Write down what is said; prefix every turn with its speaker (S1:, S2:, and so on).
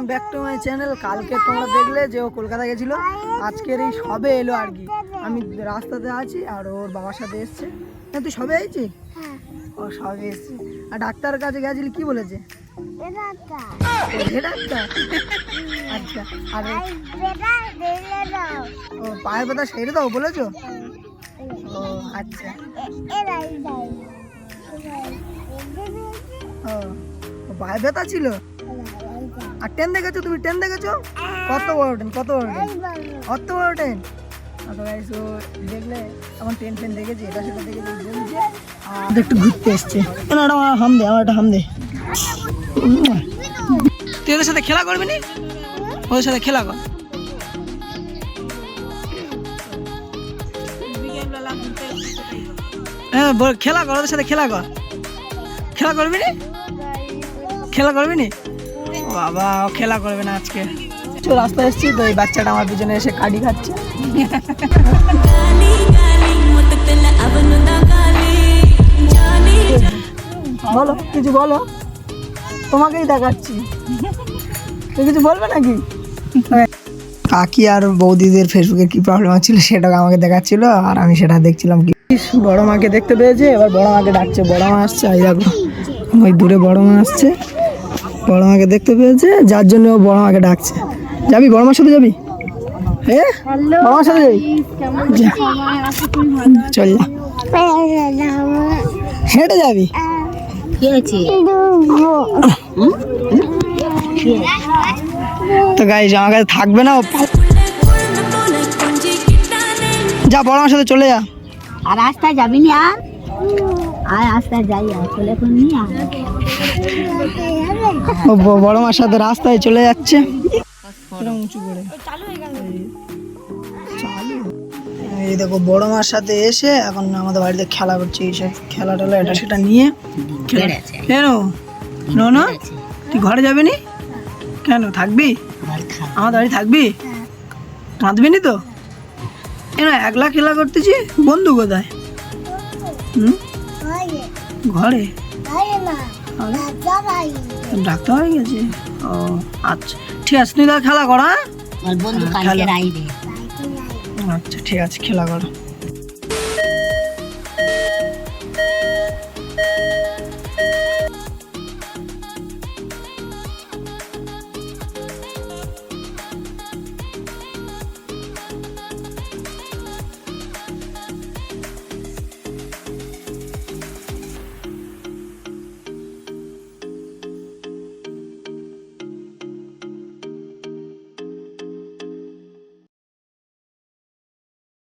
S1: Welcome back to my channel. কালকে তোমরা দেখলে যে ও কলকাতা গেছিলো, আজকের এই সবে এলো আর কি। আমি রাস্তাতে আছি আর ওর বাবার সাথে এসছে। না তুই সবে আইছি? ও সবে এসছে। আর ডাক্তারের কাছে গেছিলি, কি বলেছে? আচ্ছা, আর ও পায়ের ব্যথা সেরে দাও বলেছো? ও আচ্ছা, ও পায়ের ব্যথা ছিল। আর ট্রেন দেখেছো তুমি? ট্রেন দেখেছো? কত বড় ট্রেন, কত বড় ট্রেন, কত বড় ট্রেন। তো দেখলে আমার ট্রেন ট্রেন দেখেছি, এটা সেটা দেখেছি, বলছে আর একটু ঘুরতে এসছে। আমার হাম দে, আমার একটা হাম দে। তুই ওদের সাথে খেলা করবি নি? ওদের সাথে খেলা কর। হ্যাঁ খেলা কর, ওদের সাথে খেলা কর। খেলা করবি নি? খেলা করবি নি? বাবা ও খেলা করবে না আজকে। রাস্তায় এসছি তো এই বাচ্চাটা আমার পিছনে এসে কাঠি খাচ্ছে। বলো কিছু, বলো, তোমাকেই দেখাচ্ছি। তুই কিছু বলবে নাকি? কাকি আর বৌদিদের ফেসবুকে কি প্রবলেম ছিল সেটা আমাকে দেখাচ্ছিল আর আমি সেটা দেখছিলাম। কি বড় মাকে দেখতে পেয়েছে, এবার বড় মাকে ডাকছে। বড় মা আসছে, এই দেখো ওই দূরে বড় মা আসছে। বড় মাকে দেখতে পেয়েছে, যার জন্য ও বড় মাকে ডাকছে। যাবি বড় মার সাথে? যাবি? হ্যাঁ বড় মার সাথে যাবি? চল যা, হেঁটে যাবি? তো গাইস আমার কাছে থাকবে না, যা বড় মার সাথে চলে যা।
S2: আর রাস্তায় যাবি না? আর রাস্তায় যাই আর চলে কোন নি আর
S1: ও বড় মার সাথে রাস্তায় চলে যাচ্ছে। উঁচু করে এই দেখো বড় মার সাথে এসে এখন আমাদের বাড়িতে খেলা করছে। এইসব খেলা টেলা এটা সেটা নিয়ে কেন না তুই ঘরে যাবি নি? কেন থাকবি? আমার বাড়ি থাকবি? কাঁদবি নি তো? না একলা খেলা করতেছি। বন্ধু কোথায়? ঘরে ডাক্তার হয়ে গেছে। ও আচ্ছা ঠিক আছে, তুই তাহলে খেলা কর। হ্যাঁ আচ্ছা ঠিক আছে, খেলা করো।